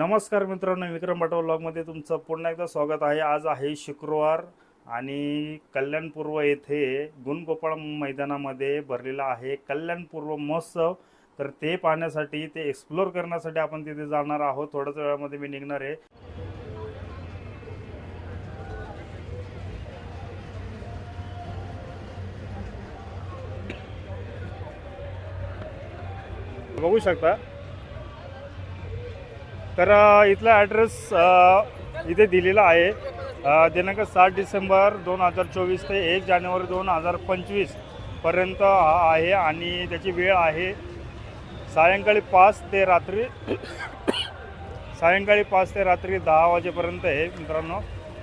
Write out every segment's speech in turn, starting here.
नमस्कार मित्रांनो, विक्रम बाटवा व्लॉगमध्ये तुमचं पुन्हा एकदा स्वागत आहे। आज आहे शुक्रवार आणि कल्याणपूर्व येथे गुणगोपाळ मैदानामध्ये भरलेला आहे कल्याणपूर्व महोत्सव। तर ते पाहण्यासाठी, ते एक्सप्लोर करण्यासाठी आपण तिथे जाणार आहोत। थोड्याच वेळामध्ये मी निघणार आहे। बघू शकता तर इथला ॲड्रेस इथे दिलेला आहे। दिनांक 7 डिसेंबर 2024 ते 1 जानेवारी 2025 पर्यंत आहे आणि त्याची वेळ आहे सायंकाळी 5 ते रात्री 10 वाजेपर्यंत आहे मित्रांनो।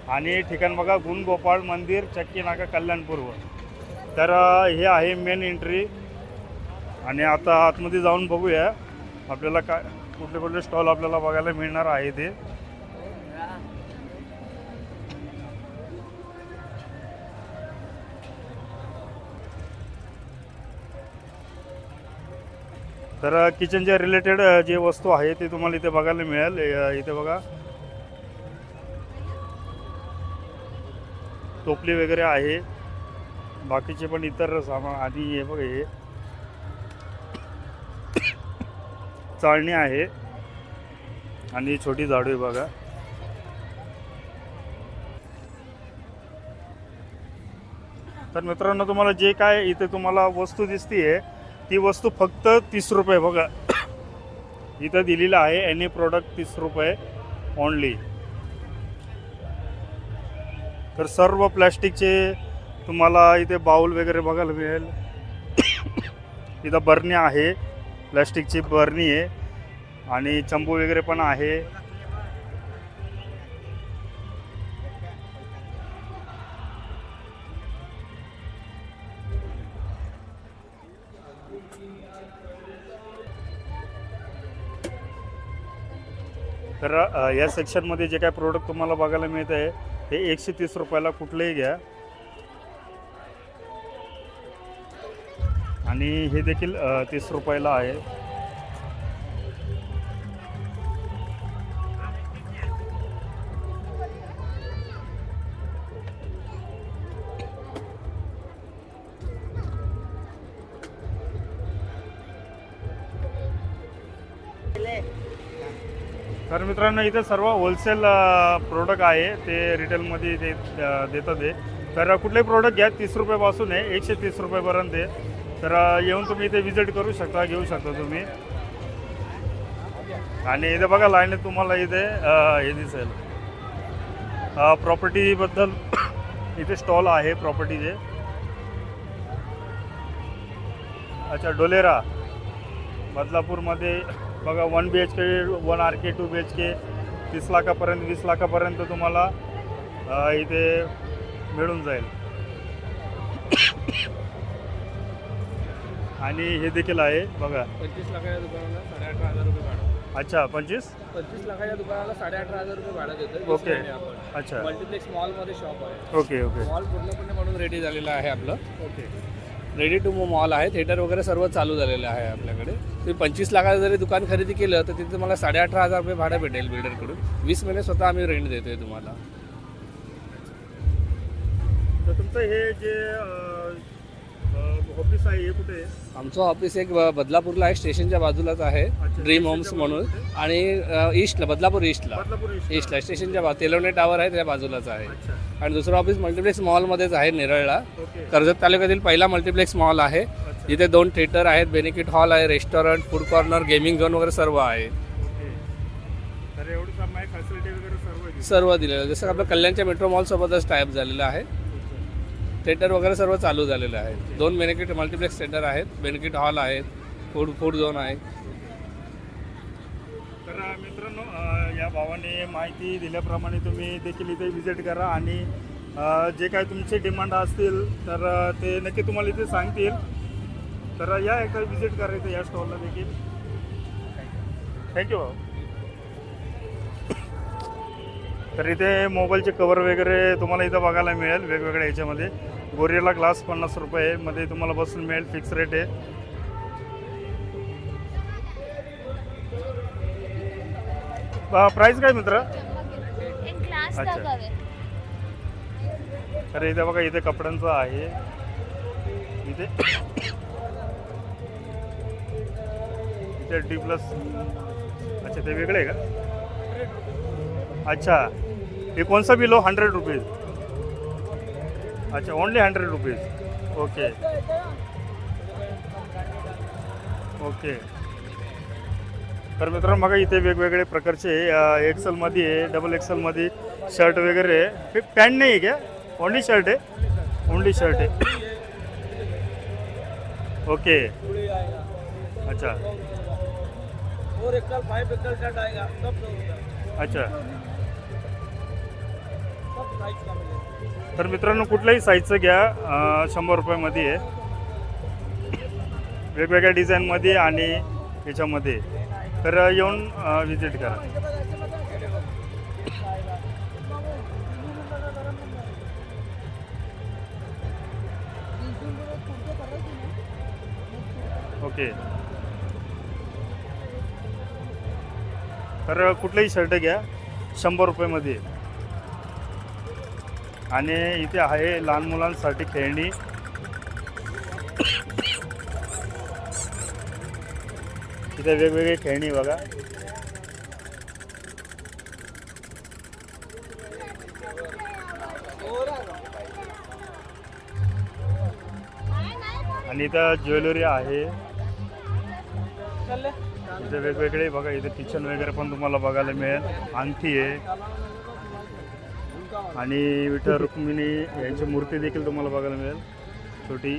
आणि ठिकाण बघा, गुणगोपाळ मंदिर, चक्की नाका, कल्याणपूर्व। तर हे आहे मेन एंट्री आणि आता आतमध्ये जाऊन बघूया आपल्याला काय कुठले कुठले स्टॉल आपल्याला बघायला मिळणार आहे ते। तर किचनच्या रिलेटेड जे वस्तू आहे ते तुम्हाला इथे बघायला मिळेल। इथे बघा टोपली वगैरे आहे, बाकीचे पण इतर सामान। आधी हे बघा, हे चाळणी आहे आणि छोटी झाडू आहे बघा। तर मित्रांनो, तुम्हाला जे काय इथे तुम्हाला वस्तू दिसतीये ती वस्तू फक्त 30 रुपये बघा। इथं दिलेलं आहे एनी प्रोडक्ट 30 रुपये ओनली। तर सर्व प्लॅस्टिकचे तुम्हाला इथे बाउल वगैरे बघायला मिळेल। इथं बरणी आहे, प्लॅस्टिकची बरणी आहे आणि चंबू वगैरे पण आहे। तर या सेक्शनमध्ये जे काय प्रोडक्ट तुम्हाला बघायला मिळत आहे ते 130 रुपयाला कुठलेही घ्या। आणि हे देखील 30 रुपयाला आहे। तर मित्रांनो, इथे सर्व होलसेल प्रोडक्ट आहे, ते रिटेलमध्ये देतात ते। तर कुठलेही प्रोडक्ट घ्या, 30 रुपयापासून आहे 130 रुपयापर्यंत आहे। तर येऊन तुम्ही इथे विजिट करू शकता, घेऊ शकता तुम्ही। आणि इथे बघा लाईनीत तुम्हाला इथे हे दिसेल प्रॉपर्टीबद्दल इथे स्टॉल आहे प्रॉपर्टीचे। अच्छा, डोलेरा बदलापूरमध्ये बघा 1 BHK 1 RK 2 BHK 30 लाखापर्यंत 20 लाखापर्यंत तुम्हाला इथे मिळून जाईल। आणि हे देखील आहे बघा 25 लाखाच्या दुकानाला 18,500 रुपये भाडं। अच्छा, 25 लाखाच्या दुकानाला 18,500 रुपये भाडं देतो। ओके, अच्छा, मल्टीप्लेक्स मॉलमध्ये शॉप आहे। ओके ओके मॉल पूर्णपणे म्हणून रेडी झालेला आहे आपलं। ओके। रेडी टू मॉल आहे, थिएटर वगैरे सर्व चालू झालेलं आहे आपल्याकडे। तुम्ही 25 लाखाचं जरी दुकान खरेदी केलं तर तिथे तुम्हाला 18,500 रुपये भाडं भेटेल बिल्डरकडून। 20 महिने स्वतः आम्ही रेंट देतोय तुम्हाला। तर तुमचं हे जे ऑफिस आहे हे कुठे आहे? आमचं ऑफिस एक बदलापूरला आहे, स्टेशनच्या बाजूलाच आहे, ड्रीम होम्स म्हणून। आणि ईस्टला, बदलापूर ईस्टला स्टेशनच्या तेलवणे टावर आहे त्या बाजूलाच आहे। अच्छा, आणि दुसरं ऑफिस मल्टीप्लेक्स मॉलमध्येच आहे नेरळला। ओके, कर्जत तालुक्यातील पहिला मल्टीप्लेक्स मॉल आहे। इथे 2 थिएटर आहेत, बेनिफिट हॉल आहे, restaurant, food corner, gaming zone वगैरे सर्व आहे। ओके। तर एवढं सामान फॅसिलिटी वगैरे सर्व दिलेलं आहे, जसं आपलं कल्याणच्या मेट्रो मॉलसोबतच टाईप झालेलं आहे। थिएटर वगैरे सर्व चालू झालेलं आहे। 2 बेनिफिट मल्टीप्लेक्स थिएटर आहेत, बेनिफिट हॉल आहेत, फूड झोन आहे। तर मित्रांनो, या भावाने माहिती दिल्याप्रमाणे तुम्ही देखील इथे विजिट करा आणि जे काही तुमचे डिमांड असतील तर ते नक्की तुम्हाला इथे सांगतील। तर या एकदा विजिट करा इथे या स्टॉलला देखील। थँक्यू भाऊ। तर इथे मोबाईलचे कवर वगैरे तुम्हाला इथं बघायला मिळेल वेगवेगळ्या ह्याच्यामध्ये। गोरिल्ला ग्लास 50 रुपये मध्ये तुम्हाला बसून मिळेल, फिक्स रेट आहे। प्राइस काय मित्र? एक ग्लास अच्छा. टाकावे. तर इथे बघा, इथे कपड्यांचं आहे. इथे इथे डी प्लस. अच्छा, ते वेगळे आहे का? अच्छा, हे कोणसा बिलो? 100 रुपीज. अच्छा, ओनली 100 रुपीज. Okay okay. तर मित्रांनो बघा, इथे वेगवेगळे प्रकारचे एक्सेलमध्ये आहे, डबल एक्सेलमध्ये शर्ट वगैरे आहे. हे पॅन्ट नाही आहे का? ओनली शर्ट आहे? ओनली शर्ट आहे. ओके. अच्छा और एक्सल 5 एक्सल शर्ट आएगा सब 100 रुपये अच्छा. सब साइज का मिलेगा. तर मित्रांनो कुठल्याही साईजचं घ्या, 100 रुपयामध्ये आहे. वेगवेगळ्या डिझाईनमध्ये आणि याच्यामध्ये. तर येऊन विजिट करा. ओके. तर कुठलंही शर्ट घ्या, 100 रुपयामध्ये. आणि इथे आहे लहान मुलांसाठी खेळणी. इथे वेगवेगळे खेळणी बघा. आणि इथं ज्वेलरी आहे. इथे वेगवेगळे बघा, इथे किचन वगैरे पण तुम्हाला बघायला मिळेल. अंगठी आहे आणि विठ्ठल रुक्मिणी यांची मूर्ती देखील तुम्हाला बघायला मिळेल, छोटी.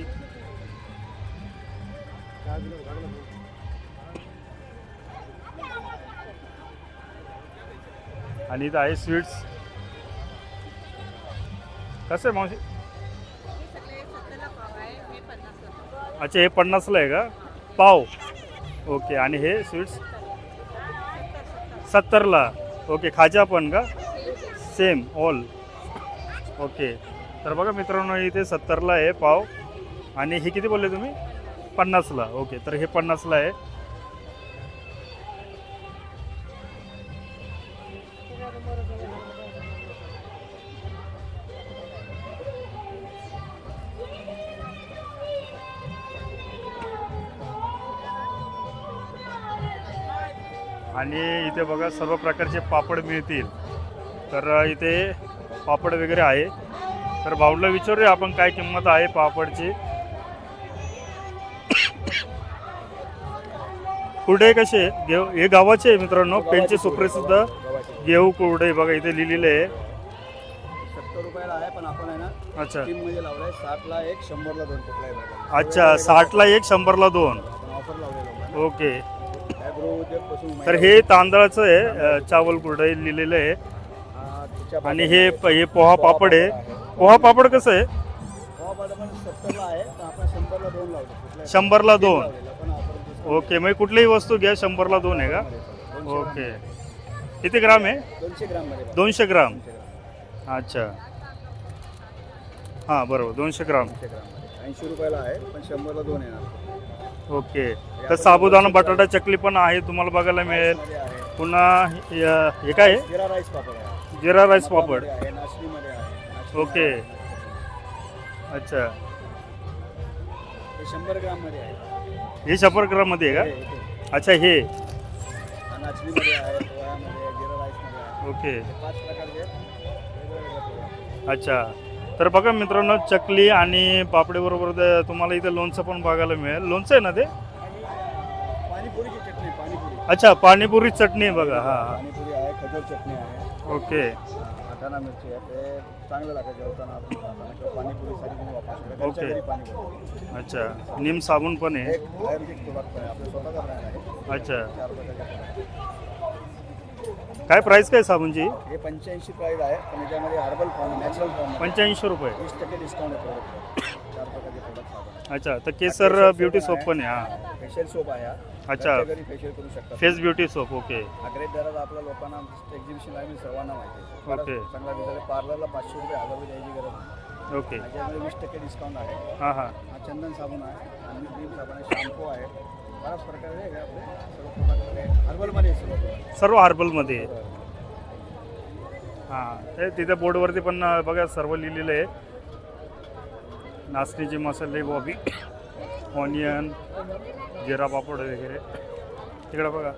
आणि इथं आहे स्वीट्स. कसं आहे मावशी? अच्छा, हे 50ला आहे का पाव? ओके. आणि हे स्वीट्स 70ला. ओके. खाजा पण का? Same all. ओके. तर बघा मित्रांनो, इथे 70ला आहे पाव. आणि हे किती बोलले तुम्ही? 50ला. ओके. तर हे 50ला आहे. आणि इथे बघा सर्व प्रकारचे पापड मिळतील. तर इथे पापड वगैरे आहे. तर भाऊला विचारूया आपण काय किंमत आहे पापडची. कुरडे कसे? गेव हे गावाचे आहे मित्रांनो, पेनचे सुप्रसिद्ध गेहू कुरडे बघा इथे लिहिलेले आहे. 70 रुपयाला आहे, पण आपण आहे ना अच्छा स्कीम मध्ये लावलाय. 60ला 1 100ला 2 कुठलाही बघा. अच्छा, 60ला 1 100ला 2. ऑफर लावलेलं आहे. ओके. ॲग्रो उद्योगपासून तर हे तांदळाचं आहे, चावल कुरडे लिहिलेलं आहे. आणि हे पोहा पापड आहे. पोहा पापड कसं आहे? पोहा पापड पण 70ला आहे, पण आपण 100ला 2 लावतो. कुठलाही 100ला 2. लावलेलं, पण ऑफर ओके. मग कुठलीही वस्तू घ्या 100ला 2 आहे का? ओके. किती ग्राम आहे? 200 ग्राम मध्ये. 200 ग्राम. अच्छा हां बरोबर, 200 ग्राम. 80 रुपयाला आहे, पण 100ला 2 येणार. ओके. तर साबुदाणा बटाटा चकली पण आहे, तुम्हाला बघायला मिळेल. मध्ये आहे. पुन्हा हे काय आहे? जिरा राईस पापड आहे. जिरा राईस पापड. मध्ये आहे, नाचणीमध्ये आहे. नाचणी ओके. आहे. अच्छा, हे 100 ग्राम मध्ये आहे. हे 100 ग्राममध्ये आहे हे- का? हे. अच्छा हे. हा नाचणीमध्ये आहे, पोह्यामध्ये, जिरा राईसमध्ये आहे. ओके. हे 5 प्रकारचे वेगवेगळे पोहे. अच्छा. तर बघा मित्रांनो, चकली आणि पापडीबरोबर तुम्हाला इथे लोणचं पण बघायला मिळेल. लोणचं आहे ना ते? पाणीपुरीची चटणी, पाणीपुरी. अच्छा, पाणीपुरी चटणी आहे बघा. हां हां. पाणीपुरी आहे, खजूर चटणी आहे, ओके. वाटाणा मिरची आहे. ते चांगलं लागतं जेवताना आपण खाताना किंवा पाणीपुरीसाठी तुम्ही वापरू शकता. ओके. घरच्या घरी पाणीपुरी. अच्छा, निम साबण पण आहे. एक आयुर्वेदिक प्रोडक्ट आहे, आपलं स्वतःचा ब्रँड आहे. अच्छा. 4 प्रकारचे product. काय प्राईस काय साबणची? हे 85 प्राईस आहे, पण याच्यामध्ये हर्बल फॉर्म, नॅचरल फॉर्म 85 रुपये. 20% डिस्काउंट आहे प्रोडक्ट. 4 प्रकारचे प्रोडक्ट आहे. अच्छा. तर केसर ब्युटी सोप पण आहे. हां. फेशियल सोप आहे हा. अच्छा. घरच्या घरी फेशियल करू शकता. Face beauty soap. ओके. अग्रेट दरात आपल्या लोकांना एक्झिबिशन आहे, सर्वांना माहिती आहे. ओके. चांगला रिझल्ट आहे. पार्लरला 500 रुपये 1000 रुपये द्यायची गरज नाही. ओके. याच्यामध्ये 20% डिस्काउंट आहे. हां हां. हा चंदन साबण आहे, आणि क्रीम साबण आहे, शॅम्पू आहे. बऱ्याच प्रकारे आहे आपले सर्व प्रोडक्ट आहे. हर्बलमध्ये सर्व product. सर्व हर्बलमध्ये आहे. हां ते तिथे बोर्डवरती पण बघा सर्व लिहिलेलं आहे. नाचणीचे मसाले, बॉबी, ऑनियन, जिरा पापड वगैरे तिकडे बघा.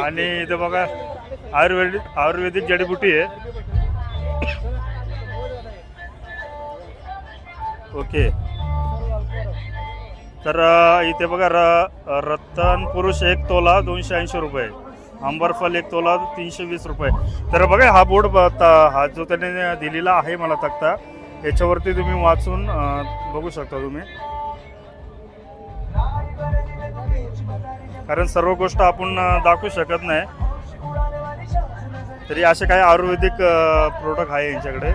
आणि इथे बघा आयुर्वेदिक जडीबुटी आहे. ओके. तर इथे बघा रतन पुरुष 1 तोला 280 रुपये, अंबरफल 1 तोला 320 रुपये. तर बघा हा बोर्ड हा जो त्याने दिलेला आहे मला तक्ता, याच्यावरती तुम्ही वाचून बघू शकता तुम्ही. कारण सर्व गोष्ट आपण दाखवू शकत नाही, तरी असे काही आयुर्वेदिक प्रोडक्ट आहे यांच्याकडे.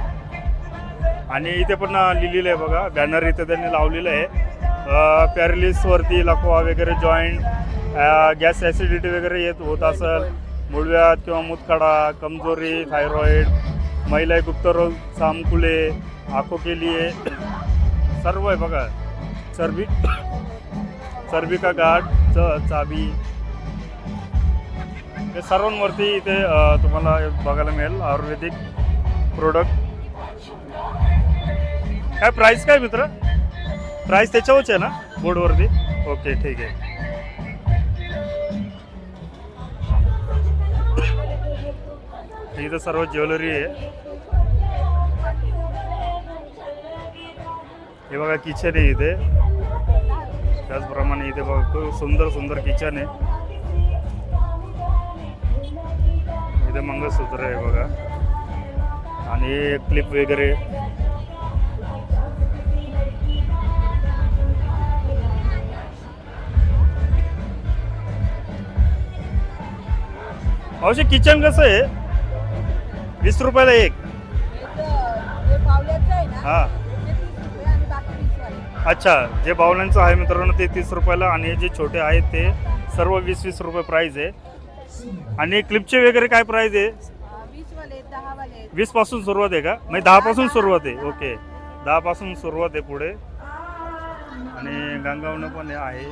आणि इथे पण लिहिलेलं आहे बघा, बॅनर इथे त्यांनी लावलेलं आहे. पॅरालिसवरती लकवा वगैरे, जॉईंट, गॅस ॲसिडिटी वगैरे होत असेल, मूळव्याध किंवा मूतखडा, कमजोरी, थायरॉइड, महिला गुप्तरोग, सामकुले, आंखों के लिए सर्व आहे बघा. चरबी का गाठ, चाबी, हे सर्वांवरती इथे तुम्हाला बघायला मिळेल आयुर्वेदिक प्रोडक्ट. काय प्राईस काय मित्र? प्राईस त्याच्यावरच आहे ना बोर्डवरती? ओके ठीक आहे. इथं सर्व ज्वेलरी आहे. हे बघा किचन आहे इथे. त्याचप्रमाणे इथे बघा खूप सुंदर सुंदर किचन आहे. इथे मंगळसूत्र आहे बघा, आणि क्लिप वगैरे. मावशी किचन कसं आहे? 20 रुपयाला एक. हां अच्छा, जे बावल्यांचं आहे मित्रांनो ते 30 रुपयाला, आणि जे छोटे आहेत ते सर्व 20-20 रुपये प्राईज आहे. आणि क्लिपचे वगैरे काय प्राईज आहे? 20 पासून सुरुवात आहे का? म्हणजे 10 पासून सुरुवात आहे. ओके, 10 पासून सुरुवात आहे पुढे. आणि गंगावणं पण आहे.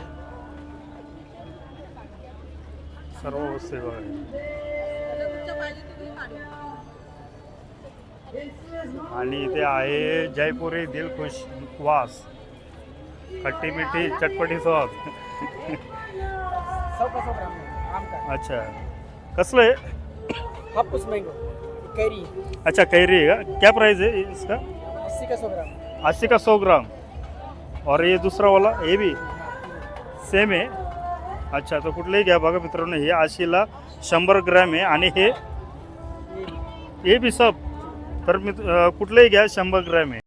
सर्व वस्तू बघा. आणि इथे आहे जयपुरी दिलखुश वास, खट्टी मिठी चटपटी सॉस. अच्छा, कसलं आहे? हापुस मैंगो कैरी अच्छा कैरी है का? क्या प्राइस है इसका? 80 का 100 ग्राम. 80 का 100 ग्राम. और ये दूसरा वाला ये भी सेम आहे? अच्छा, तर कुठलंही घ्या बघा मित्रांनो. हे 80ला 100 ग्रॅम आहे, आणि हे बी सब. तर कुठलंही घ्या 100 ग्रॅम आहे.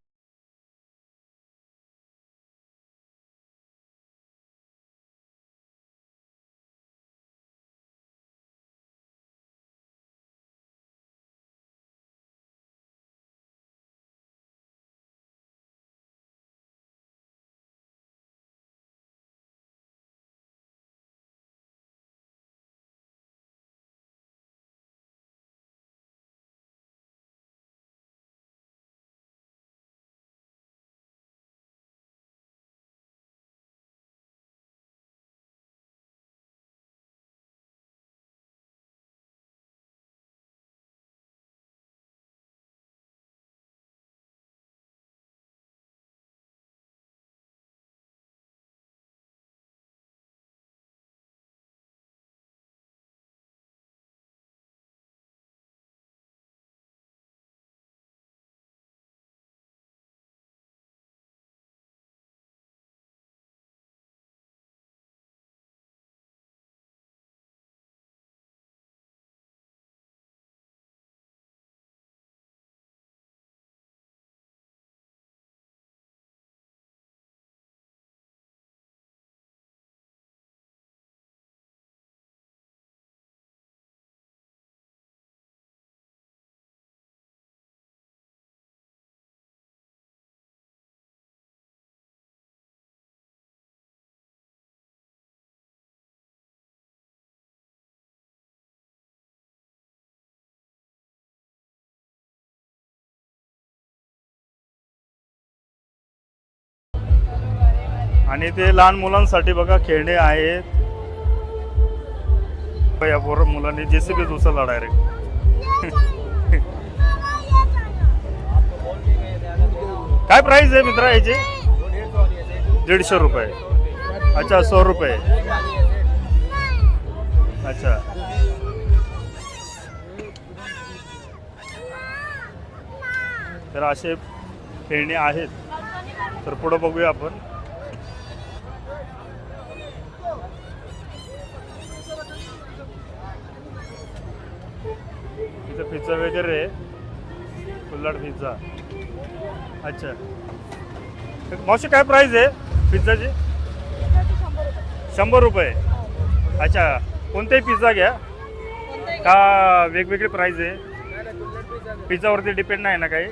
आणि ते लहान मुलांसाठी बघा खेळणे आहेत. या पोरं मुलांनी जेसीबी उचलला डायरेक्ट. काय प्राइस आहे मित्रा याची? 150 रुपये. अच्छा 100 रुपये. अच्छा तर असे खेळणे आहेत. तर पुढं बघूया आपण. इथं पिझ्झा वगैरे आहे. कुल्हड पिझ्झा. अच्छा मावशी काय प्राइस आहे पिझ्झाची? 100 रुपये. अच्छा कोणताही पिझ्झा घ्या का वेगवेगळी प्राइस आहे? पिझ्झावरती डिपेंड नाही ना काही?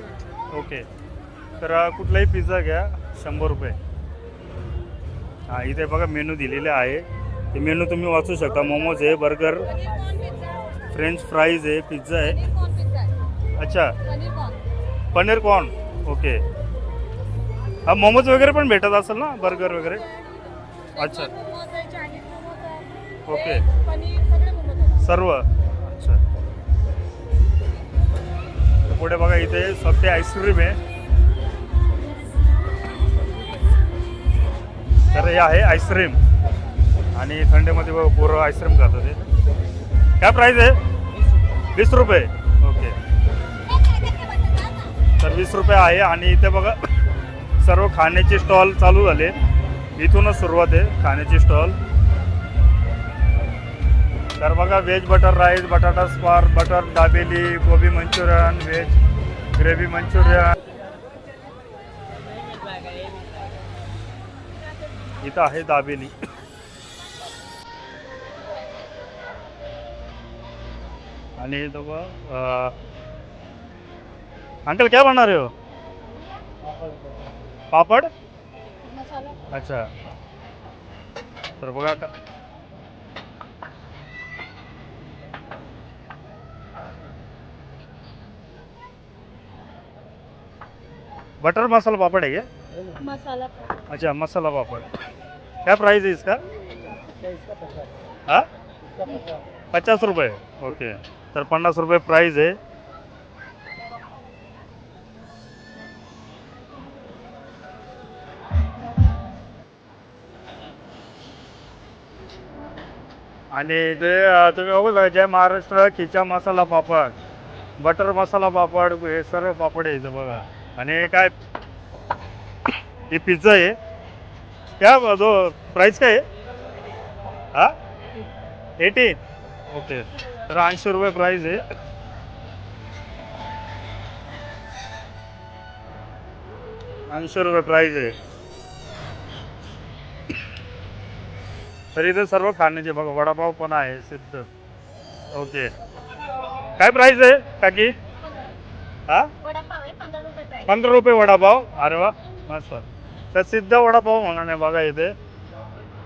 ओके तर कुठलाही पिझ्झा घ्या 100 रुपये. हां इथे बघा मेनू दिलेले आहे. ते मेनू तुम्ही वाचू शकता. मोमोज आहे, बर्गर, फ्रेंच फ्राईज आहे, पिझ्झा आहे. अच्छा पनीर कॉर्न. ओके हा मोमोज वगैरे पण भेटत असेल ना, बर्गर वगैरे? अच्छा ओके सर्व. अच्छा पुढे बघा इथे सत्य आईस्क्रीम आहे. तर हे आहे आईस्क्रीम आणि थंडीमध्ये बघा पोरं आईस्क्रीम खातात. ते काय प्राईस आहे? 20 रुपये. ओके तर 20 रुपये आहे. आणि इथे बघा सर्व खाण्याचे स्टॉल चालू झाले. इथूनच सुरुवात आहे खाण्याची स्टॉल. तर बघा व्हेज बटर राईस, बटाटा स्पार, बटर दाबेली, गोबी मंचुरियन, व्हेज ग्रेव्ही मंचुरियन. इथं आहे दाबेली. आणि इथं बघा अंकल क्या बना रहे हो? पापड. अच्छा तर बघा का बटर मसाला पापड़ है क्या? मसाला अच्छा मसाला पापड़. क्या प्राइस है इसका? हाँ 50 रुपये. ओके तर 50 रुपये प्राइस आहे. आणि ते तुम्ही बघू जय महाराष्ट्र खिचा मसाला पापड, बटर मसाला पापड, हे सर्व पापड आहे इथं बघा. आणि काय हे पिझ्झा आहे. क्या जो प्राइस काय आहे? हा 18. ओके तर 80 रुपये प्राइस आहे. ₹80 प्राइस आहे. तर इथे सर्व खाण्याचे बघा. वडापाव पण आहे सिद्ध. ओके काय प्राइस आहे काकी? हा 15 रुपये वडापाव. अरे वा मस्त. तर सिद्ध वडापाव म्हणून बघा इथे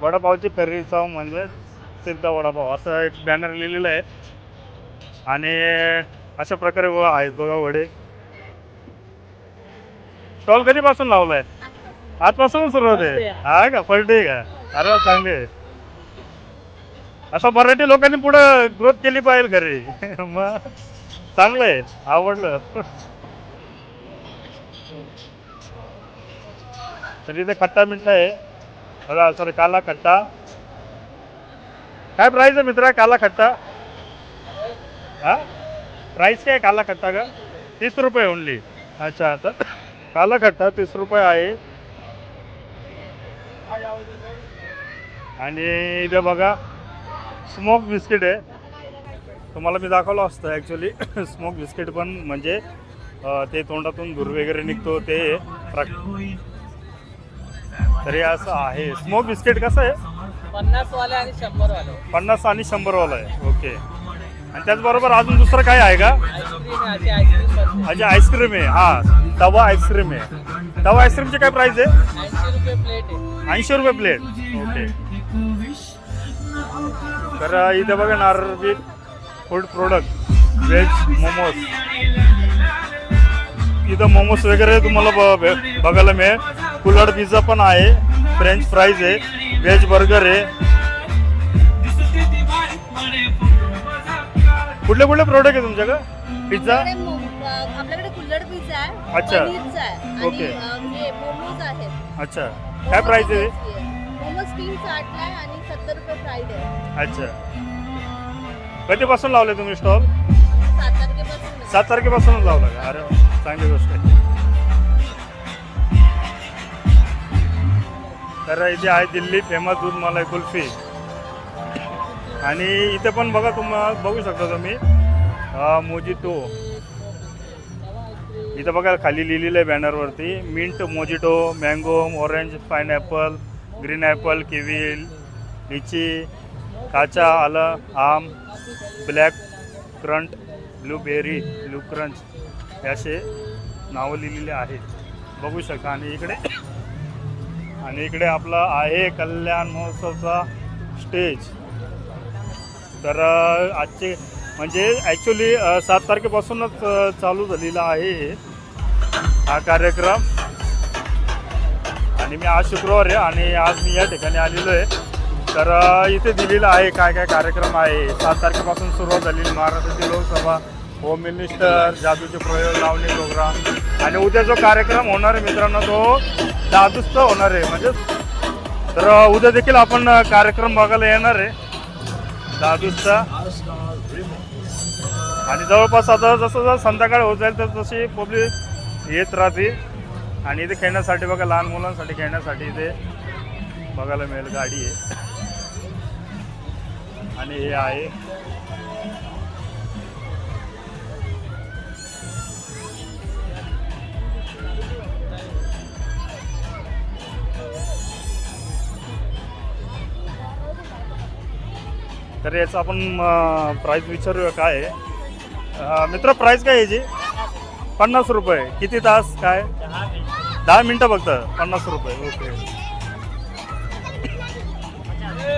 वडापावची फेरी चव म्हणजे सिद्ध वडापाव असं एक बॅनर लिहिलेलं आहे. आणि अशा प्रकारे आहेत बघा वडे. स्टॉल कधीपासून लावलाय? आजपासून सुरुवात आहे. हा का फर्स्ट डे का? अरे वा चांगले आहे. असं मराठी लोकांनी पुढे ग्रोथ केली पाहिजे घरी. मग चांगलं आहे आवडलं. तर इथे खट्टा मिठा आहे बघा. सॉरी काला खट्टा. काय प्राइस आहे मित्रा काला खट्टा? हा प्राइस काय काला खट्टा का? 30 रुपये ओनली. अच्छा तर काला खट्टा 30 रुपये आहे. आणि इथे बघा स्मोक बिस्किट आहे. तुम्हाला मी दाखवलं असतं ॲक्च्युली. स्मोक बिस्किट पण म्हणजे ते तोंडातून धूर वगैरे निघतो ते. तरी असं आहे. स्मोक बिस्किट कसं आहे? 50 वाले आणि 100 वाले. 50 आणि 100 वाला आहे. ओके आणि त्याचबरोबर अजून दुसरं काय आहे का? आईस्क्रीम आहे, अशी आईस्क्रीम अच्छा आईस्क्रीम आहे. हां तवा आईस्क्रीम आहे. तवा आईस्क्रीमची काय प्राइस आहे? 80 रुपये प्लेट आहे. 80 रुपये प्लेट. ओके तर इथे बघा नारळी फूड प्रोडक्ट व्हेज मोमोज. इथं मोमोज वगैरे तुम्हाला बघायला मिळेल. कुल्हड पिझ्झा पण आहे. फ्रेंच फ्राईज आहे, व्हेज बर्गर आहे. कुठले कुठले प्रोडक्ट आहे तुमच्याकडे? पिझ्झा. आपल्याकडे कुल्हड पिझ्झा आहे, अच्छा. पनीरचा आहे ओके. आणि म्हणजे मोमोज आहेत. अच्छा, काय प्राइस आहे? मोमोज 360 ला आहे आणि 70 रुपये फ्राईड आहे. अच्छा, कधीपासून लावले तुम्ही स्टॉल? 7 तारखेपासून. 7 तारखेपासूनच लावला का? अरे वा, चांगली गोष्ट आहे. तर इथे आहे दिल्ली फेमस दूध मलाई कुल्फी. आणि इथे पण बघा, बघू शकता तुम्ही मोजिटो. इथं बघा खाली लिहिलेलं आहे बॅनरवरती, mint mojito, mango, orange, pineapple, green apple, kiwi, litchi, काचा, आलं, आम, black currant, blueberry, blue crunch, हे असे नावं लिहिलेले आहेत, बघू शकता. आणि इकडे आपला आहे कल्याण महोत्सवचा स्टेज. तर आजचे म्हणजे ॲक्च्युली 7 तारखेपासूनच चालू झालेला आहे हा कार्यक्रम. आणि मी आज शुक्रवार आहे आणि आज मी या ठिकाणी आलेलो आहे. तर इथे दिलेलं आहे काय काय कार्यक्रम आहे. 7 तारखेपासून सुरुवात झालेली महाराष्ट्राची लोकसभा, होम मिनिस्टर, जादूचे प्रयोग, लावणी प्रोग्राम. आणि उद्या जो कार्यक्रम होणार आहे मित्रांनो, तो दादूचा होणार आहे. म्हणजे तर उद्या देखील आपण कार्यक्रम बघायला येणार आहे दादूचा. आणि जवळपास आता जसं संध्याकाळ होत जाईल तर तशी पब्लिक येत राहते. आणि इथे खेळण्यासाठी बघा, लहान मुलांसाठी खेळण्यासाठी इथे बघायला मिळेल गाडी आहे. आणि हे आहे तर याचं आपण प्राईस विचारूया काय आहे. मित्र, प्राईस काय याची? 50 रुपये. किती तास? काय 10 मिनटं फक्त? 50 रुपये. ओके.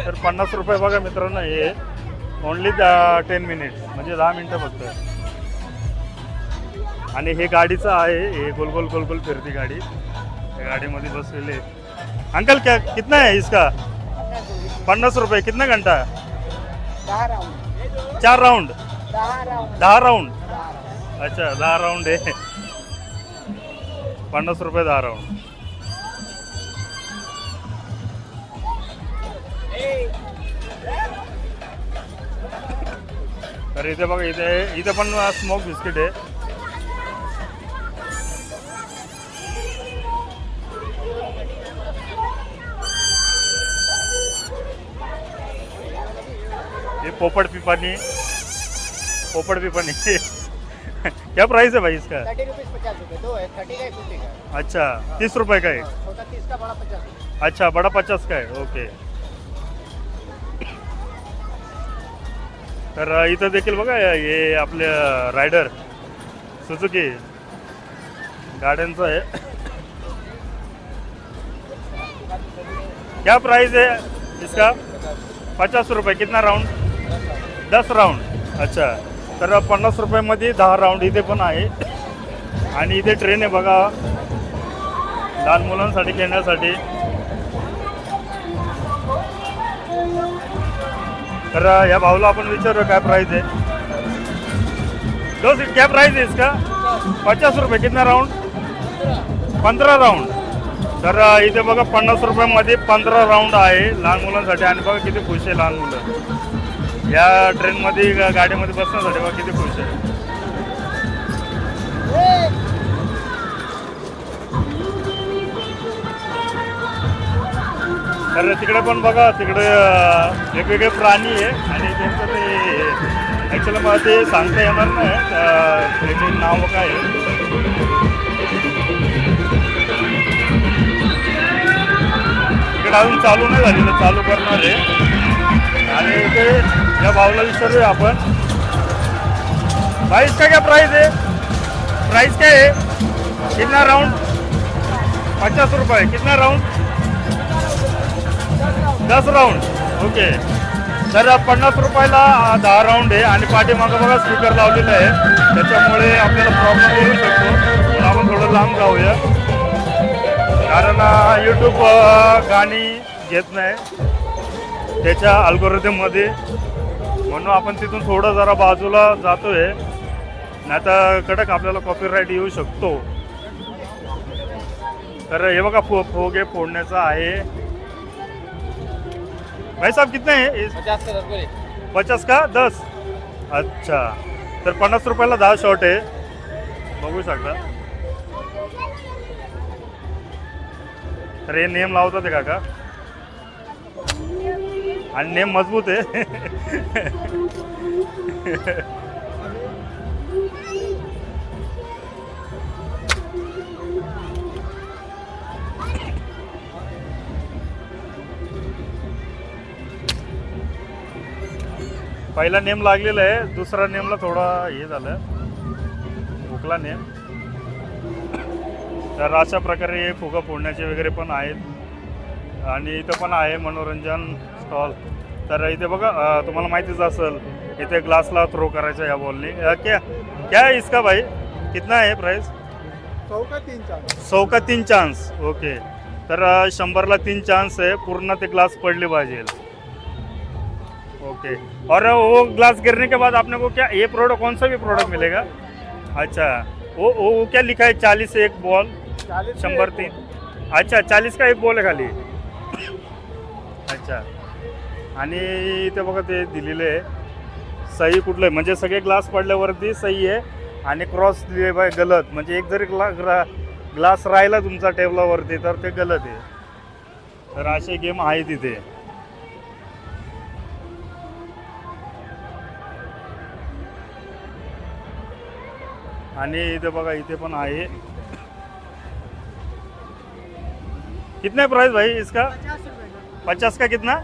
तर 50 रुपये बघा मित्रांनो, हे ओनली 10 मिनिट, म्हणजे 10 मिनटं फक्त. आणि हे गाडीचं आहे, हे गोल गोल गोल गोल फिरती गाडी. या गाडीमध्ये बसलेले. अंकल क्या कितना है इसका? 50 रुपये. कितना घंटा? 4 राउंड. 10 राउंड. अच्छा, 10 राउंड आहे. 50 रुपये 10 राउंड. तर इथे बघा, इथे पण स्मोक बिस्किट आहे. ये पोपट पिपानी. क्या प्राइस है भाई इसका? 30 रुपीज़ 50 रुपये. 2 है, 30 का है, 50 का. अच्छा, 30 रुपये का है. छोटा 30 का, बड़ा 50 रुपये. अच्छा, बड़ा 50 का आहे. ओके. तर इथं देखील बघा, हे आपले रायडर सुझुकी गाड्यांचं आहे. क्या प्राइस है इसका? 50 रुपये. कितना राउंड? 10 राउंड. अच्छा, तर 50 रुपयामध्ये 10 राऊंड इथे पण आहे. आणि इथे ट्रेन आहे बघा, लहान मुलांसाठी खेळण्यासाठी. तर या भाऊला आपण विचारू काय प्राइस आहे. दोस्त, क्या प्राइस है इसका? 50 रुपये. कितना राउंड? 15 राउंड. तर इथे बघा 50 रुपयामध्ये 15 राऊंड आहे लहान मुलांसाठी. आणि बघा किती खुश आहे लहान मुलं या ट्रेनमध्ये, गाडीमध्ये बसण्यासाठी. बघा किती खुश आहे. तर तिकडे पण बघा, तिकडे वेगवेगळे प्राणी आहे. आणि त्यांचं ते ॲक्च्युली मला ते सांगता येणार नाही त्याचे नाव काय आहे. तिकडे अजून चालू नाही झालेलं, चालू करणार आहे. आणि इथे या भाऊला विचारूया आपण, भाई इसका क्या प्राइस है? प्राइस क्या है? कितना राउंड? 50 रुपये. कितना राउंड? 10 राउंड. ओके. तर 50 रुपयाला 10 राऊंड आहे. आणि पाठीमागं बघा स्पीकर लावलेलं आहे, त्याच्यामुळे आपल्याला प्रॉब्लेम येऊ शकतो. आपण थोडं लांब जाऊया. कारण यूट्यूब गाणी घेत नाही त्याच्या अल्गोरिदममध्ये, म्हणून आपण तिथून थोडं जरा बाजूला जातोय, नाही तर कडक आपल्याला कॉपीराईट येऊ शकतो. तर हे बघा फुगे फोडण्याचं आहे. भाई साहब कितने है? 50 का 10 बोले. 50 का 10. अच्छा, तर 50 रुपयाला 10 शॉट आहे, बघू शकता. तर हे नेम लावतात ते काका, आणि नेम मजबूत आहे. पहिला नेम लागलेला आहे, दुसरा नेमला थोडा हे झालं, हुकला नेम. तर अशा प्रकारे हे फुगा फोडण्याचे वगैरे पण आहेत. आणि इथं पण आहे मनोरंजन स्टॉल. तर इथे बघा तुम्हाला माहितीच असेल, इथे ग्लासला थ्रो करायचा या बॉलनी. क्या है इसका भाई, कितना आहे प्राइस? 100 का 3 चान्स. ओके, तर 100ला 3 चान्स आहे, पूर्ण ते ग्लास पडले पाहिजे. ओके, और वो ग्लास गिरने के बाद आपने को क्या ये प्रोडक्ट, कौन सा भी प्रोडक्ट मिलेगा? अच्छा, वो क्या लिखा है? 40 से एक बॉल, 100 3. अच्छा, 40 का एक बॉल आहे खाली. अच्छा, आणि इथे बघा ते दिलेले आहे, सही कुठलं आहे, म्हणजे सगळे ग्लास पडल्यावरती सही आहे, आणि क्रॉस दिले बाय गलत, म्हणजे एक जरी ग्लास राहिला तुमचा टेबलावरती तर ते गलत आहे. तर असे गेम आहे तिथे. आणि इथे बघा इथे पण आहे. कितना प्राइस भाई इसका? 50 का कितना?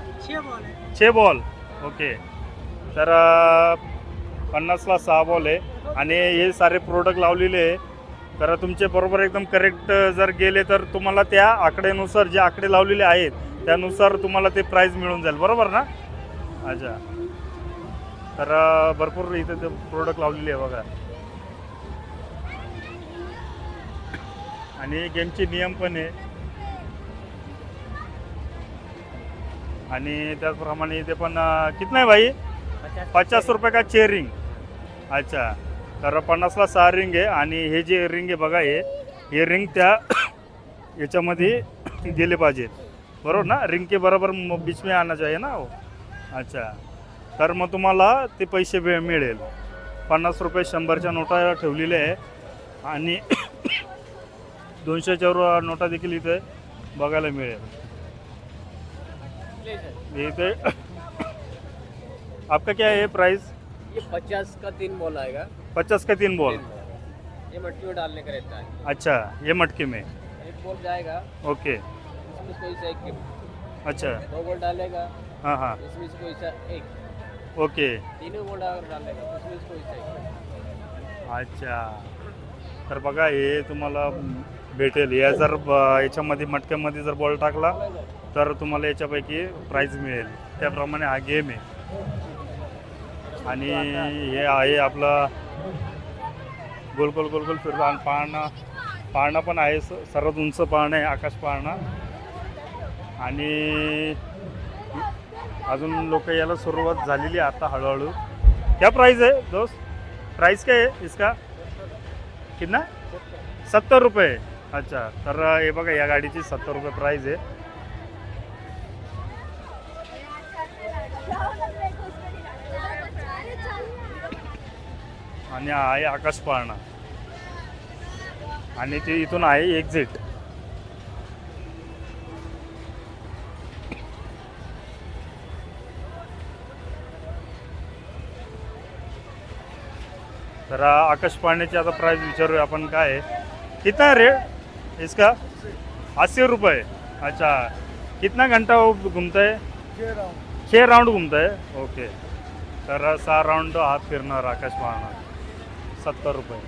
6 बॉल. ओके, तर 50ला 6 बॉल आहे, आणि हे सारे प्रोडक्ट लावलेले आहे. तर तुमचे बरोबर एकदम करेक्ट जर गेले तर तुम्हाला त्या आकड्यानुसार, जे आकडे लावलेले आहेत त्यानुसार तुम्हाला ते प्राईज मिळून जाईल, बरोबर ना? अच्छा, तर भरपूर इथे ते प्रोडक्ट लावलेले आहे बघा. आणि गेमचे नियम पण आहे, आणि त्याचप्रमाणे इथे पण कितना आहे भाई? 50 रुपये का 6 रिंग. अच्छा, तर 50ला 6 रिंग आहे, आणि हे जे रिंग आहे बघा, हे रिंग त्या याच्यामध्ये गेले पाहिजेत, बरोबर ना? रिंग के बरोबर बीच में आना चाहिए ना हो. अच्छा, तर मग तुम्हाला ते पैसे मिळेल. 50 रुपये 100च्या नोटा ठेवलेल्या आहे, आणि 200च्या नोटा देखील इथे बघायला मिळेल. इथे आपका क्या है प्राइस? ये 50 का 3 बॉल आएगा. 50 का 3 बॉल. ये मट्टी में डालने का रहता है. अच्छा, ये मटके में. एक बॉल जाएगा, ओके. इसमें कोई सा एक, अच्छा, 2 बॉल डालेगा, हाँ हाँ, इसमें से कोई सा एक, ओके. 3 बॉल अगर डालेगा उसमें से कोई सा एक. अच्छा, तर बघा हे तुम्हाला भेटेल. या जर याच्यामध्ये मटक्यामध्ये जर बॉल टाकला तर तुम्हाला याच्यापैकी प्राईज मिळेल. त्याप्रमाणे हा गेम आहे. आणि हे आहे आपला गोल गोल गोल गोल फिरतो, आणि पाळणा पण आहे, सर्वात उंच पाळणं आहे, आकाश पाळणा. आणि अजून लोक याला सुरुवात झालेली आहे आता हळूहळू. क्या प्राइस है दोस्त? प्राइस क्या है इसका? कितना? 70 रुपये. अच्छा, तर हे बघा या गाडीची 70 रुपये प्राइस आहे. आणि हा आहे आकाश पाळणा, आणि ते इथून आहे एक्झिट. तर आकाश पाळण्याची आता प्राइस विचारूया आपण काय आहे. कितना रेट इसका? 80 रुपये. अच्छा, कितना घंटा वो घूमता है? 6 राउंड घूमता है. ओके, तर 6 राउंड हात फिरणार आकाश पाळणा, 70 रुपये.